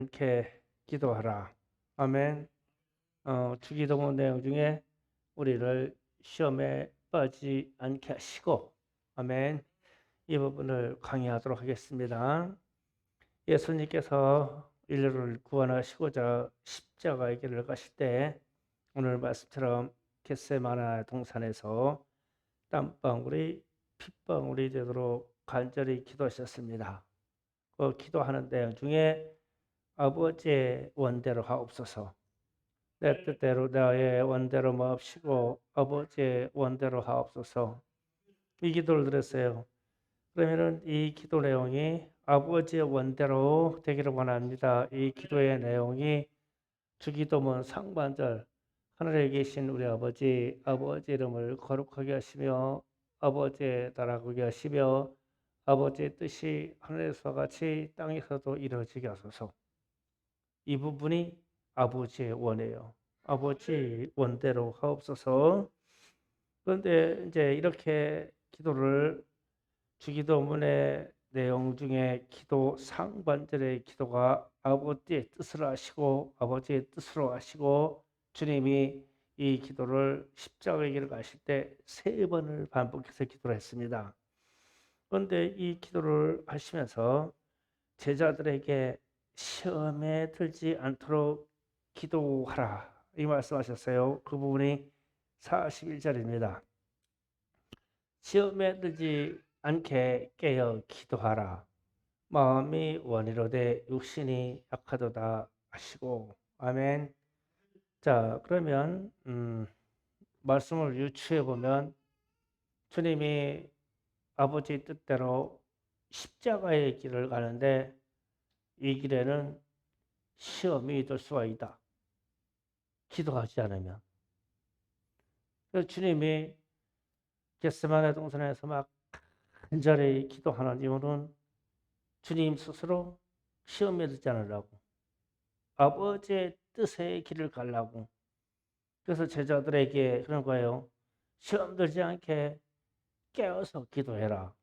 않게 기도하라. 아멘. 주기도문 내용 중에 우리를 시험에 빠지지 않게 하시고, 아멘. 이 부분을 강의하도록 하겠습니다. 예수님께서 인류를 구원하시고자 십자가의 길을 가실 때 오늘 말씀처럼 겟세마네 동산에서 땀방울이 핏방울이 되도록 간절히 기도하셨습니다. 그 기도하는 내용 중에 아버지의 원대로 하옵소서. 내 뜻대로 나의 원대로 마옵시고 아버지의 원대로 하옵소서. 이 기도를 드렸어요. 그러면은 이 기도 내용이 아버지의 원대로 되기를 원합니다. 이 기도의 내용이 주기도문 상반절 하늘에 계신 우리 아버지 이름을 거룩하게 하시며 아버지의 나라가 오게 하시며 아버지의 뜻이 하늘에서와 같이 땅에서도 이루어지게 하소서. 이 부분이 아버지의 원이에요. 아버지 원대로 하옵소서. 그런데 이제 이렇게 기도를 주기도문의 내용 중에 기도 상반절의 기도가 아버지의 뜻으로 하시고 아버지의 뜻으로 하시고 주님이 이 기도를 십자가의 길을 가실 때 3번을 반복해서 기도를 했습니다. 그런데 이 기도를 하시면서 제자들에게 시험에 들지 않도록 기도하라 이 말씀하셨어요. 그 부분이 41절입니다. 시험에 들지 않게 깨어 기도하라. 마음이 원이로되 육신이 약하도다 하시고. 아멘. 자, 그러면 말씀을 유추해 보면 주님이 아버지 뜻대로 십자가의 길을 가는데 이 길에는 시험이 있을 수가 있다. 기도하지 않으면. 그래서 주님이 겟세마네 동산에서 막 간절히 기도하는 이유는 주님 스스로 시험에 들지 않으려고 아버지의 뜻의 길을 가려고. 그래서 제자들에게 그런 거예요. 시험 들지 않게 깨어서 기도해라.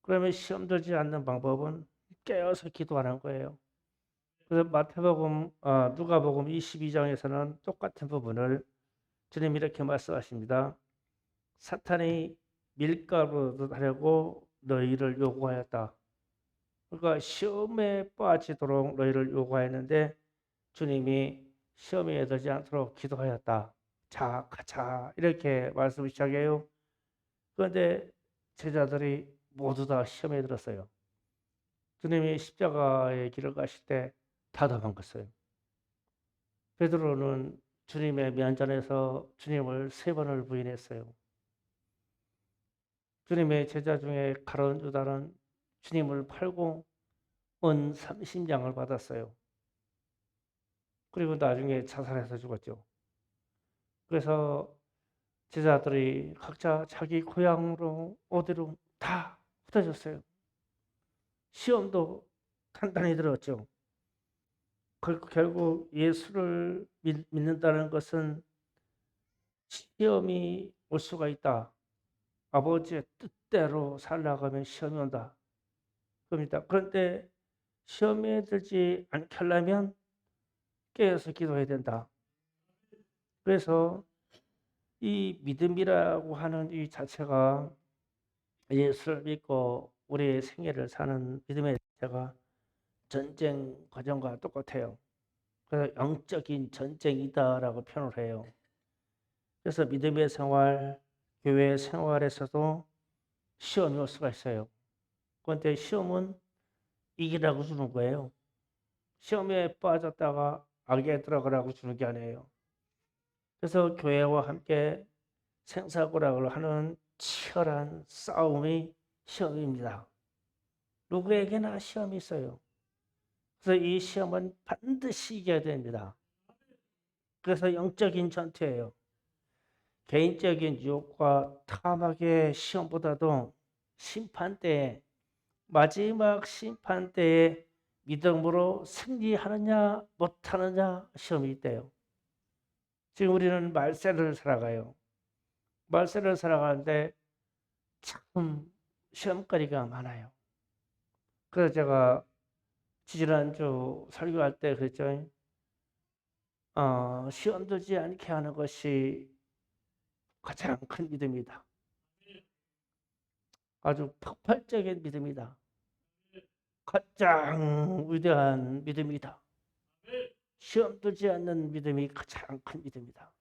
그러면 시험 들지 않는 방법은 깨어서 기도하는 거예요. 그래서 누가복음 22장에서는 똑같은 부분을 주님이 이렇게 말씀하십니다. 사탄이 밀가루 하려고 너희를 요구하였다. 그러니까 시험에 빠지도록 너희를 요구하였는데 주님이 시험에 들지 않도록 기도하였다. 자, 가자. 이렇게 말씀을 시작해요. 그런데 제자들이 모두 다 시험에 들었어요. 주님이 십자가의 길을 가실 때 다 도망갔어요. 베드로는 주님의 면전에서 주님을 3번을 부인했어요. 주님의 제자 중에 가룟 유다는 주님을 팔고 은 30냥을 받았어요. 그리고 나중에 자살해서 죽었죠. 그래서 제자들이 각자 자기 고향으로 어디로 다 흩어졌어요. 시험도 단단히 들었죠. 결국 예수를 믿는다는 것은 시험이 올 수가 있다. 아버지의 뜻대로 살아가면 시험이 온다. 그럽니다. 그런데 시험에 들지 않게 하려면 깨어서 기도해야 된다. 그래서 이 믿음이라고 하는 이 자체가 예수를 믿고 우리의 생애를 사는 믿음의 자체가 전쟁 과정과 똑같아요. 그래서 영적인 전쟁이다라고 표현을 해요. 그래서 믿음의 생활, 교회 생활에서도 시험이 올 수가 있어요. 그런데 시험은 이기라고 주는 거예요. 시험에 빠졌다가 악에 들어가라고 주는 게 아니에요. 그래서 교회와 함께 생사고락을 하는 치열한 싸움이 시험입니다. 누구에게나 시험이 있어요. 그래서 이 시험은 반드시 이겨야 됩니다. 그래서 영적인 전투예요. 개인적인 유혹과 탐악의 시험보다도 심판 때에 마지막 심판 때에 믿음으로 승리하느냐 못하느냐 시험이 있대요. 지금 우리는 말세를 살아가요. 말세를 살아가는데 참 시험거리가 많아요. 그래서 제가 지지난주 설교할 때 그랬죠. 시험 들지 않게 하는 것이 가장 큰 믿음이다. 아주 폭발적인 믿음이다. 가장 위대한 믿음이다. 시험 들지 않는 믿음이 가장 큰 믿음이다.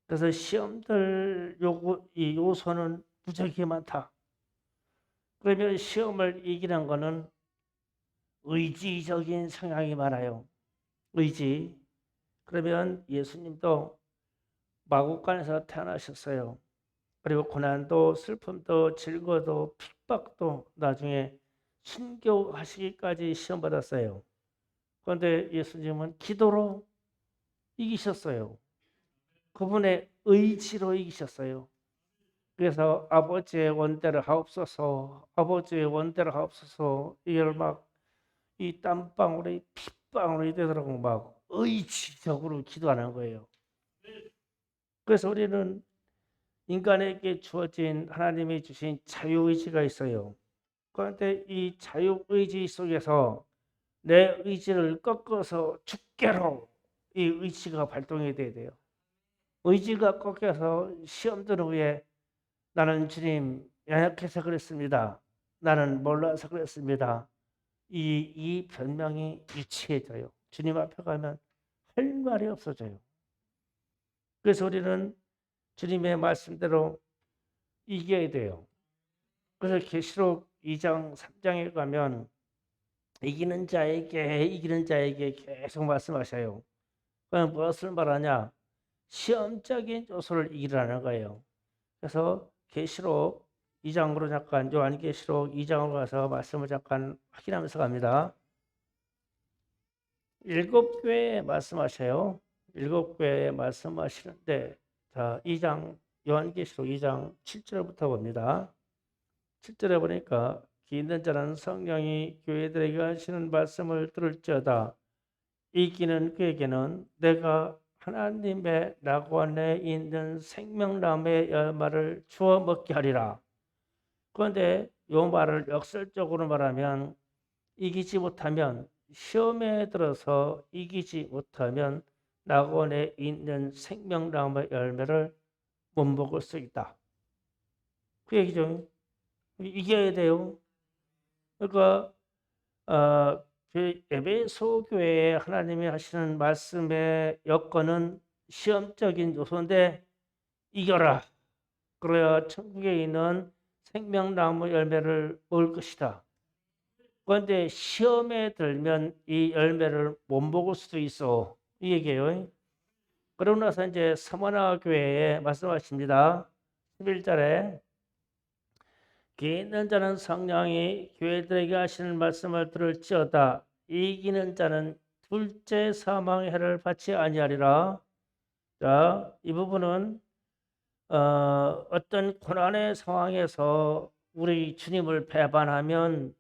그래서 시험들 이 요소는 무지하게 많다. 그러면 시험을 이기는 것은 의지적인 성향이 많아요. 의지. 그러면 예수님도 마국간에서 태어나셨어요. 그리고 고난도 슬픔도 질고도 핍박도 나중에 순교하시기까지 시험 받았어요. 그런데 예수님은 기도로 이기셨어요. 그분의 의지로 이기셨어요. 그래서 아버지의 원대로 하옵소서, 아버지의 원대로 하옵소서, 이걸 막 이 땀방울이 핏방울이 되도록 막 의지적으로 기도하는 거예요. 그래서 우리는 인간에게 주어진 하나님이 주신 자유의지가 있어요. 그런데 이 자유의지 속에서 내 의지를 꺾어서 죽게로 이 의지가 발동이 돼야 돼요. 의지가 꺾여서 시험 든 후에 나는 주님 연약해서 그랬습니다. 나는 몰라서 그랬습니다. 이 변명이 유치해져요. 주님 앞에 가면 할 말이 없어져요. 그래서 우리는 주님의 말씀대로 이겨야 돼요. 그래서 계시록 2장 3장에 가면 이기는 자에게 계속 말씀하셔요. 그럼 무엇을 말하냐? 시험적인 요소를 이기라는 거예요. 그래서 계시록 2장으로 잠깐 요한계시록 2장으로 가서 말씀을 잠깐 확인하면서 갑니다. 7교회에 말씀하셔요. 7교회에 말씀하시는데 자, 2장 요한계시록 2장 7절부터 봅니다. 7절에 보니까 기 있는 자는 성령이 교회들에게 하시는 말씀을 들을지어다. 이기는 그에게는 내가 하나님의 낙원에 있는 생명나무의 열매를 주어 먹게 하리라. 그런데 이 말을 역설적으로 말하면 이기지 못하면 시험에 들어서 이기지 못하면 낙원에 있는 생명나무의 열매를 못 먹을 수 있다. 그 얘기죠. 이겨야 돼요. 그러니까 에베소 교회에 하나님이 하시는 말씀의 여건은 시험적인 요소인데 이겨라. 그래야 천국에 있는 생명나무 열매를 먹을 것이다. 그런데 시험에 들면 이 열매를 못 먹을 수도 있어. 이 얘기예요. 그러고 나서 이제 서머나 교회에 말씀하십니다. 11절에 기 있는 자는 성령이 교회들에게 하시는 말씀을 들을지어다. 이기는 자는 둘째 사망의 해를 받지 아니하리라. 자, 이 부분은 어떤 고난의 상황에서 우리 주님을 배반하면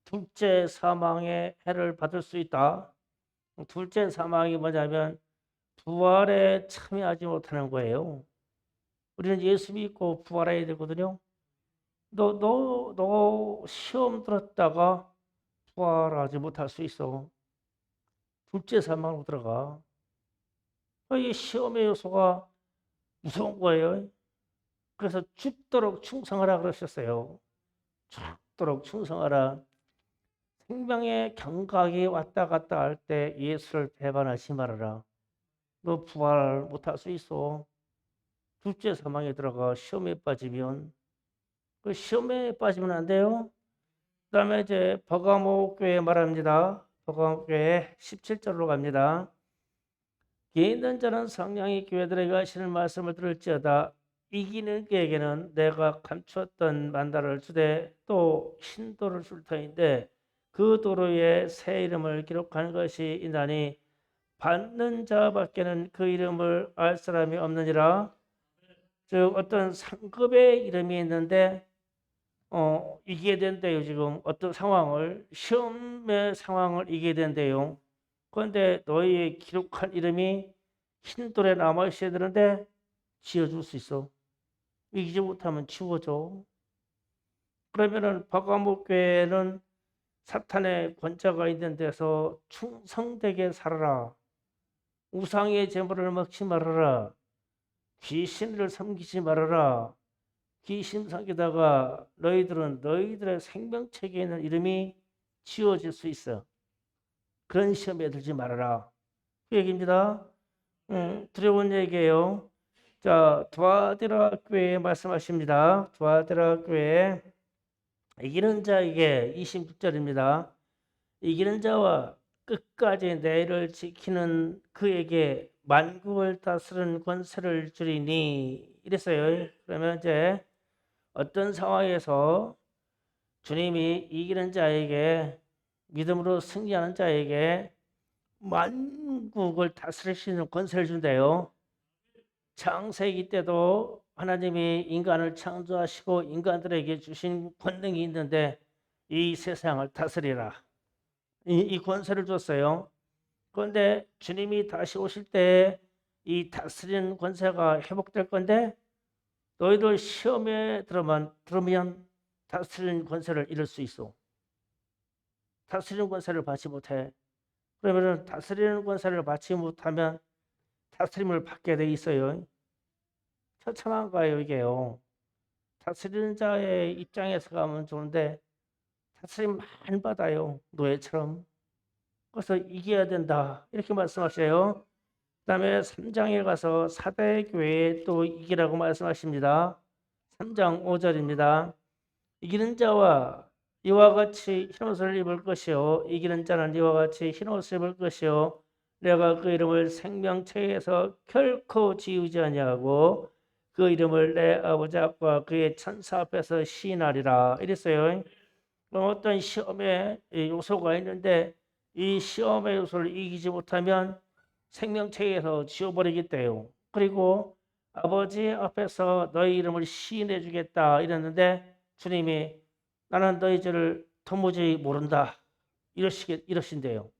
둘째 사망의 해를 받을 수 있다. 둘째 사망이 뭐냐면 부활에 참여하지 못하는 거예요. 우리는 예수 믿고 부활해야 되거든요. 너 시험 들었다가 부활하지 못할 수 있어. 둘째 사망으로 들어가. 이 시험의 요소가 무서운 거예요. 그래서 죽도록 충성하라 그러셨어요. 죽도록 충성하라. 생명의 경각이 왔다 갔다 할 때 예수를 배반하지 말아라. 너 부활 못할 수 있어. 둘째 사망에 들어가 시험에 빠지면 그 시험에 빠지면 안 돼요. 그다음에 이제 버가모 교회 말합니다. 버가모 교회 17절로 갑니다. 기 있는 자는 성령이 교회들에게 하시는 말씀을 들을지어다. 이기는 그에게는 내가 감추었던 만다를 주되 또 흰돌을 줄 터인데 그 도로에 새 이름을 기록하는 것이 있나니 받는 자밖에는 그 이름을 알 사람이 없느니라. 즉 어떤 상급의 이름이 있는데 이기게 된대요. 지금 어떤 상황을 시험의 상황을 이기게 된대요. 그런데 너희의 기록한 이름이 흰돌에 남아 있어야 되는데 지워줄 수 있어. 이기지 못하면 지워져. 그러면은 바가목 교회는 사탄의 권자가 있는 데서 충성되게 살아라. 우상의 제물을 먹지 말아라. 귀신을 섬기지 말아라. 귀신 섬기다가 너희들은 너희들의 생명책에 있는 이름이 지워질 수 있어. 그런 시험에 들지 말아라. 그 얘기입니다. 두려운 얘기예요. 자, 두아디라 교회에 말씀하십니다. 두아디라 교회 이기는 자에게 26절입니다. 이기는 자와 끝까지 내일을 지키는 그에게 만국을 다스리는 권세를 주리니 이랬어요. 그러면 이제 어떤 상황에서 주님이 이기는 자에게 믿음으로 승리하는 자에게 만국을 다스리시는 권세를 준대요. 창세기 때도 하나님이 인간을 창조하시고 인간들에게 주신 권능이 있는데 이 세상을 다스리라. 이 권세를 줬어요. 그런데 주님이 다시 오실 때 이 다스리는 권세가 회복될 건데 너희들 시험에 들으면 다스리는 권세를 잃을 수 있어. 다스리는 권세를 받지 못해. 그러면 다스리는 권세를 받지 못하면 다스림을 받게 돼 있어요. 처참한 거예요, 이게요. 다스리는 자의 입장에서 가면 좋은데 다스림 많이 받아요, 노예처럼. 그래서 이겨야 된다 이렇게 말씀하셔요. 그 다음에 3장에 가서 사대 교회에 또 이기라고 말씀하십니다. 3장 5절입니다. 이기는 자와 이와 같이 흰옷을 입을 것이요 이기는 자는 이와 같이 흰옷을 입을 것이요 내가 그 이름을 생명책에서 결코 지우지 아니하고 그 이름을 내 아버지 앞과 그의 천사 앞에서 시인하리라 이랬어요. 어떤 시험에 요소가 있는데 이 시험의 요소를 이기지 못하면 생명책에서 지워버리겠대요. 그리고 아버지 앞에서 너희 이름을 시인해 주겠다 이랬는데 주님이 나는 너희 죄를 도무지 모른다 이러신대요.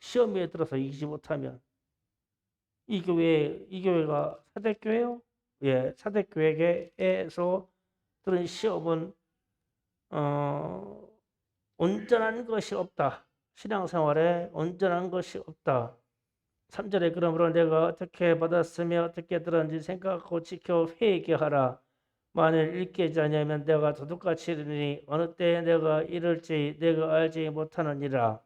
시험에 들어서 이기지 못하면 이 교회가 사대교회요? 예, 사대교회에서 들은 시험은 온전한 것이 없다. 신앙생활에 온전한 것이 없다. 3절에 그러므로 내가 어떻게 받았으며 어떻게 들었는지 생각하고 지켜 회개하라. 만일 읽게 자냐면 내가 도둑같이 이르니 어느 때에 내가 이를지 내가 알지 못하느니라.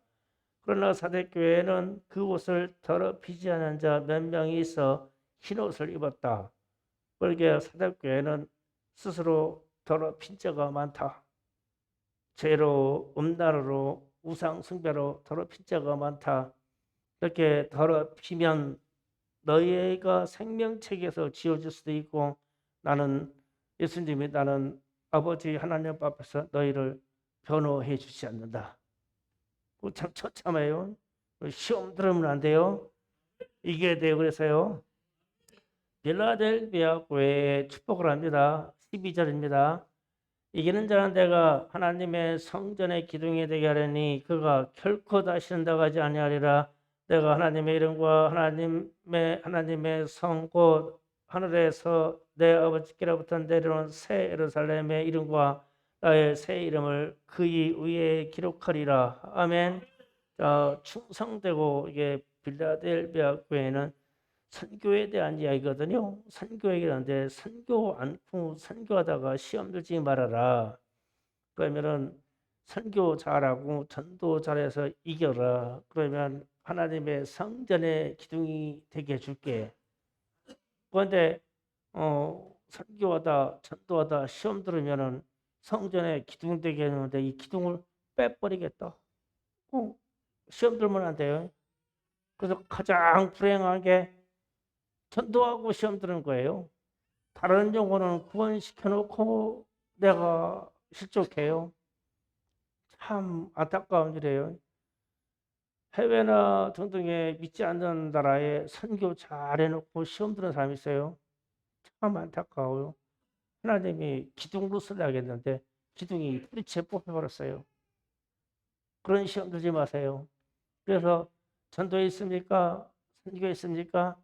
그러나 사대교회는 그 옷을 더럽히지 않은 자 몇 명이 있어 흰옷을 입었다. 그러게 사대교회는 스스로 더럽힌 자가 많다. 죄로 음란으로 우상 숭배로 더럽힌 자가 많다. 이렇게 더럽히면 너희가 생명책에서 지워질 수도 있고 예수님이 나는 아버지 하나님 앞에서 너희를 변호해 주지 않는다. 참 처참해요. 시험 들으면 안 돼요. 이겨야 돼요. 그래서요. 빌라델비아 교회에 축복을 합니다. 12절입니다. 이기는 자는 내가 하나님의 성전의 기둥이 되게 하려니 그가 결코 다시는 나가지 아니하리라. 내가 하나님의 이름과 하나님의 성 곧 하늘에서 내 아버지께로부터 내려온 새 예루살렘의 이름과 나의 새 이름을 그의 위에 기록하리라. 아멘. 충성되고 이게 빌라델비아 교회는 선교에 대한 이야기거든요. 선교 얘기하는데 선교 않고 선교하다가 시험 들지 말아라. 그러면은 선교 잘하고 전도 잘해서 이겨라. 그러면 하나님의 성전의 기둥이 되게 해줄게. 그런데 선교하다 전도하다 시험 들으면은 성전의 기둥 되게 하는데 이 기둥을 빼버리겠다. 시험 들면 안 돼요. 그래서 가장 불행한 게 전도하고 시험 드는 거예요. 다른 영혼은 구원시켜 놓고 내가 실족해요. 참 안타까운 일이에요. 해외나 등등에 믿지 않는 나라에 선교 잘 해놓고 시험 드는 사람이 있어요. 참 안타까워요. 하나님이 기둥으로 쓰려겠는데 기둥이 뿌리채 뽑혀버렸어요. 그런 시험 들지 마세요. 그래서 전도에 있습니까? 선교에 있습니까?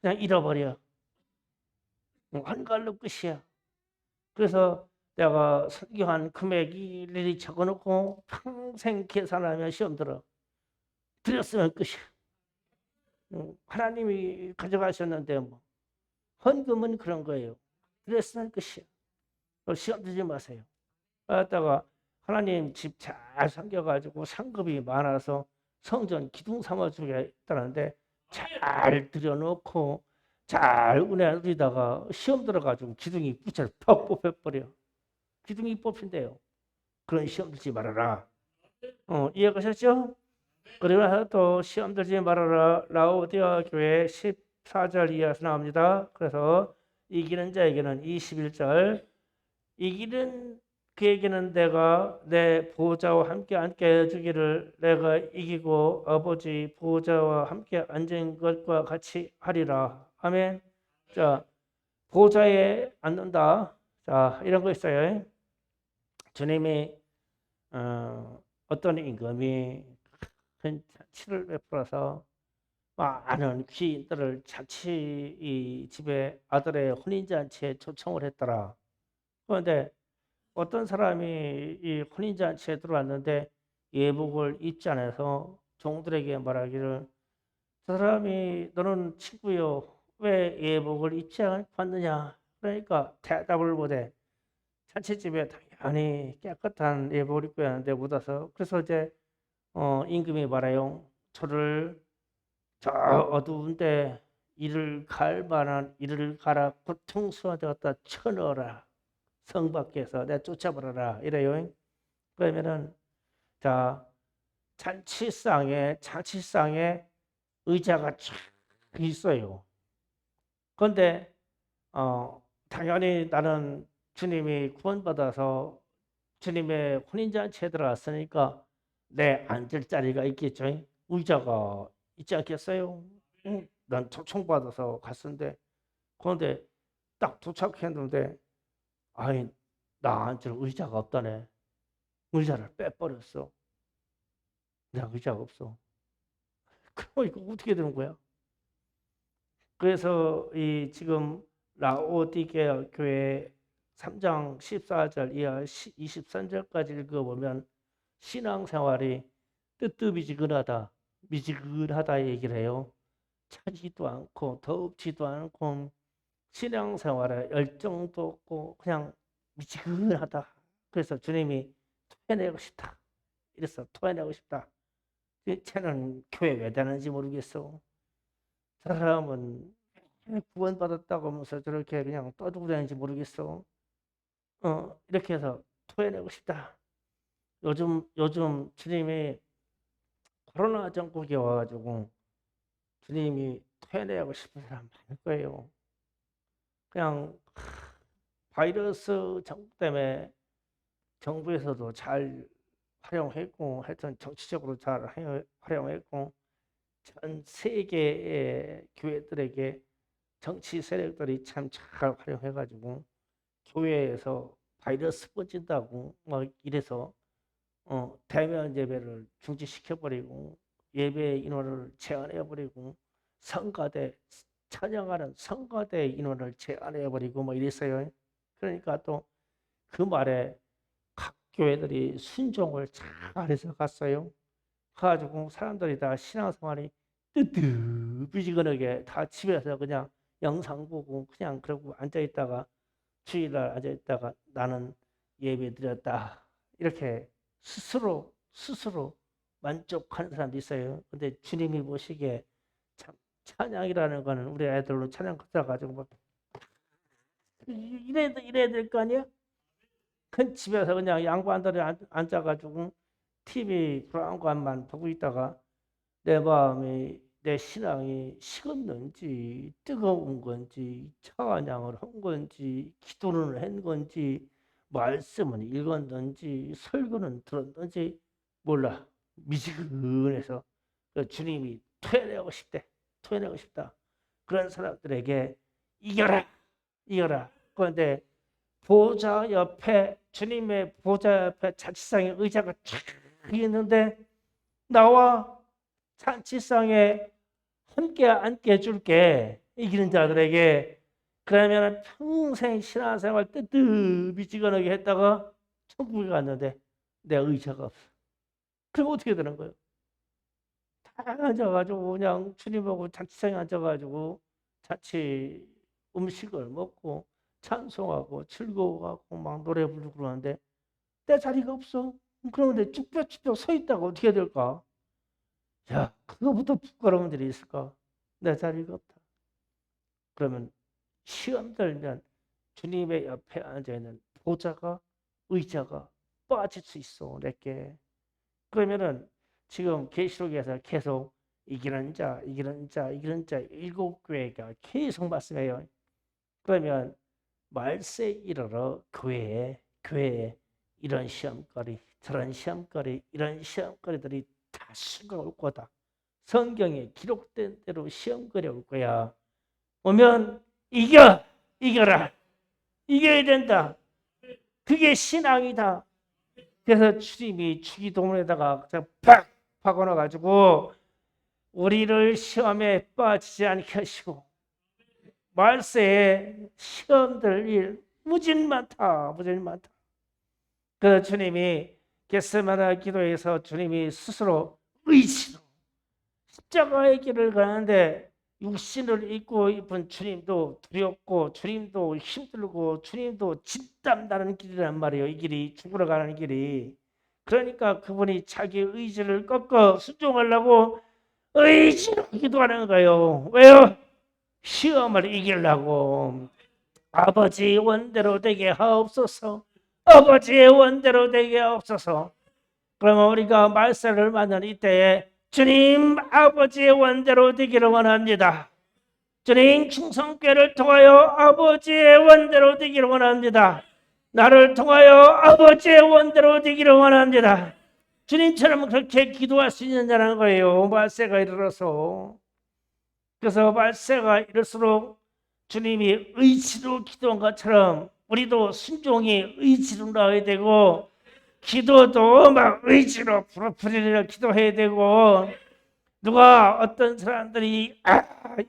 그냥 잃어버려. 한 갈로 끝이야. 그래서 내가 설교한 금액이 일일이 적어놓고 평생 계산하면 시험 들어. 드렸으면 끝이야. 하나님이 가져가셨는데 뭐 헌금은 그런 거예요. 드렸으면 끝이야. 시험 들지 마세요. 그러다가 하나님 집 잘 섬겨가지고 상급이 많아서 성전 기둥 삼아주겠다는데 잘 들여놓고 잘 은혜 누리다가 시험 들어가지고 기둥이 부채를 퍽 뽑혀버려. 기둥이 뽑힌대요. 그런 시험 들지 말아라. 이해가셨죠? 그러면서 또 시험 들지 말아라. 라오디아 교회 14절 이하에서 나옵니다. 그래서 이기는 자에게는 21절 이기는 그에게는 내가 내 보호자와 함께 앉게 해주기를 내가 이기고 아버지 보호자와 함께 앉은 것과 같이 하리라. 아멘. 자, 보호자에 앉는다. 자, 이런 거 있어요. 주님이 어떤 임금이 큰 잔치를 베풀어서 많은 귀인들을 잔치 이 집에 아들의 혼인잔치에 초청을 했더라. 그런데 어떤 사람이 이 혼인잔치에 들어왔는데 예복을 입지 않아서 종들에게 말하기를 저 사람이 너는 친구요 왜 예복을 입지 않았느냐 그러니까 대답을 못해. 잔치집에 당연히 깨끗한 예복을 입고 왔는데 못 와서 그래서 이제 임금이 말해요. 저를 저 어두운데 이를 갈 만한 이를 가라 고통스러워졌다 쳐넣어라. 성 밖에서 내 쫓아버려라 이래요. 그러면은 자 잔치상에 의자가 쫙 있어요. 그런데 당연히 나는 주님이 구원받아서 주님의 혼인잔치에 들어갔으니까 내 앉을 자리가 있겠죠. 의자가 있지 않겠어요? 응? 난 초청받아서 갔는데 그런데 딱 도착했는데 아이 나 앉을 의자가 없다네. 의자를 빼버렸어. 나 의자가 없어. 그럼 이거 어떻게 되는 거야? 그래서 이 지금 라오디게아 교회 3장 14절 이하 23절까지 읽어보면 신앙생활이 뜨뜻미지근하다, 미지근하다 얘기를 해요. 차지도 않고 덥지도 않고 신앙생활에 열정도 없고 그냥 미지근하다. 그래서 주님이 토해내고 싶다. 이래서 토해내고 싶다. 쟤는 교회 왜 다니는지 모르겠어. 저 사람은 구원받았다고 하면서 저렇게 그냥 떠들고 다니는지 모르겠어. 이렇게 해서 토해내고 싶다. 요즘 주님이 코로나 전국에 와가지고 주님이 토해내고 싶은 사람 많을 거예요. 그냥 바이러스 정부 때문에 정부에서도 잘 활용했고 하여튼 정치적으로 잘 활용했고 전 세계의 교회들에게 정치 세력들이 참 잘 활용해가지고 교회에서 바이러스 퍼진다고 막 이래서 대면 예배를 중지시켜버리고 예배 인원을 제한해버리고 성가대 찬양하는 성가대 인원을 제한해버리고 뭐 이랬어요. 그러니까 또 그 말에 각 교회들이 순종을 잘해서 갔어요. 가지고 사람들이 다 신앙생활이 뜨뜻미지근하게 다 집에서 그냥 영상 보고 그냥 그러고 앉아있다가 주일날 앉아있다가 나는 예배 드렸다 이렇게 스스로 만족하는 사람도 있어요. 근데 주님이 보시기에 참 찬양이라는 거는 우리 애들로 찬양 가지고 뭐 이래야 될 거 아니야? 큰 집에서 그냥 양반들이 앉아가지고 TV 브라운관만 보고 있다가 내 마음이 내 신앙이 식었는지 뜨거운 건지 찬양을 한 건지 기도를 한 건지 말씀은 읽었는지 설교는 들었는지 몰라. 미지근해서 주님이 토해내고 싶대. 토해내고 싶다. 그런 사람들에게 이겨라. 그런데 보좌 옆에 주님의 보좌 옆에 잔치상에 의자가 쫙 있는데 나와 잔치상에 함께 앉게 해줄게. 이기는 자들에게 그러면 평생 신앙생활 뜨뜻미지근하게 했다가 천국에 갔는데 내 의자가 없어. 그럼 어떻게 되는 거예요? 다 앉아가지고 그냥 주님하고 잔치상에 앉아가지고 잔치 음식을 먹고 찬송하고 즐거워하고 막 노래 부르고 그러는데 내 자리가 없어. 그런데 쭈뼛쭈뼛 서 있다가 어떻게 될까? 야, 그거부터 부끄러운 일이 있을까? 내 자리가 없다. 그러면 시험 들면 주님의 옆에 앉아있는 보좌가 의자가 빠질 수 있어 내게. 그러면은 지금 계시록에서 계속 이기는 자, 이기는 자, 이기는 자 7교회가 계속 말씀해요. 그러면 말세 이르러 교회에 이런 시험거리, 저런 시험거리, 이런 시험거리들이 다 수가 올 거다. 성경에 기록된 대로 시험거리 올 거야. 오면 이겨라. 이겨야 된다. 그게 신앙이다. 그래서 주님이 주기도문에다가 팍 박아놔가지고 우리를 시험에 빠지지 않게 하시고 말세에 시험될 일 무진 많다. 그래서 주님이 겟세마네 기도에서 주님이 스스로 의지로 십자가의 길을 가는데 육신을 입고 입은 주님도 두렵고 주님도 힘들고 주님도 진땀 나는 길이란 말이에요. 이 길이 죽으러 가는 길이. 그러니까 그분이 자기 의지를 꺾어 순종하려고 의지로 기도하는 거예요. 왜요? 시험을 이기려고. 아버지 원대로 되게 하옵소서. 아버지의 원대로 되게 하옵소서. 그러면 우리가 말세를 맞는 이때에 주님 아버지의 원대로 되기를 원합니다. 주님 충성교회를 통하여 아버지의 원대로 되기를 원합니다. 나를 통하여 아버지의 원대로 되기를 원합니다. 주님처럼 그렇게 기도할 수 있느냐는 거예요. 말세가 이르러서. 그래서 말세가 이럴수록 주님이 의지로 기도한 것처럼 우리도 순종이 의지로 나와야 되고 기도도 막 의지로 부르짖으려 기도해야 되고 누가 어떤 사람들이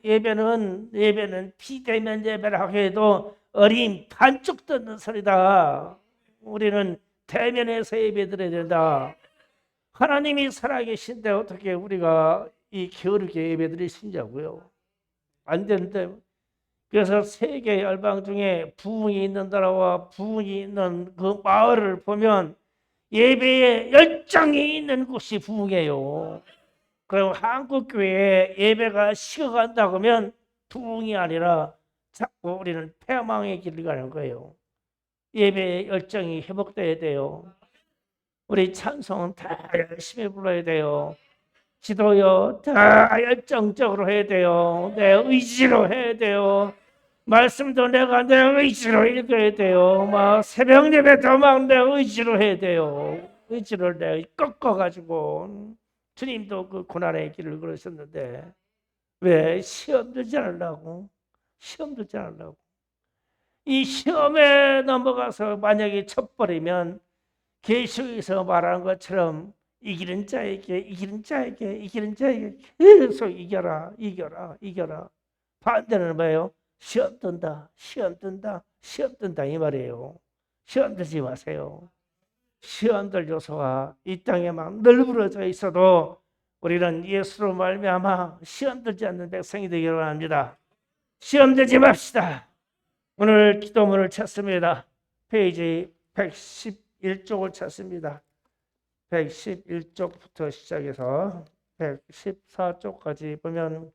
예배는 비대면 예배라고 해도 어린 반쪽 듣는 소리다. 우리는 대면에서 예배드려야 된다. 하나님이 살아계신데 어떻게 우리가 이 게으르게 예배드릴 수 있냐고요. 안 되는데. 그래서 세계 열방 중에 부흥이 있는 나라와 부흥이 있는 그 마을을 보면 예배에 열정이 있는 곳이 부흥이에요. 그럼 한국 교회에 예배가 식어간다고 하면 부흥이 아니라 자꾸 우리는 패망의 길을 가는 거예요. 예배의 열정이 회복돼야 돼요. 우리 찬송은 다 열심히 불러야 돼요. 기도요 다 열정적으로 해야 돼요. 내 의지로 해야 돼요. 말씀도 내가 내 의지로 읽어야 돼요. 막 새벽 예배도 막 내 의지로 해야 돼요. 의지를 내가 꺾어가지고 주님도 그 고난의 길을 걸으셨는데 왜 시험 들지 않으려고? 시험 들지 않으려고. 이 시험에 넘어가서 만약에 쳐버리면 계시록에서 말하는 것처럼 이기는 자에게 계속 이겨라. 반대는 뭐예요? 시험 든다 이 말이에요. 시험 들지 마세요. 시험들 요소가 이 땅에 막 널브러져 있어도 우리는 예수로 말미암아 시험 들지 않는 백성이 되기를 원합니다. 시험 들지 맙시다. 오늘 기도문을 찾습니다. 페이지 111쪽을 찾습니다. 111쪽부터 시작해서 114쪽까지 보면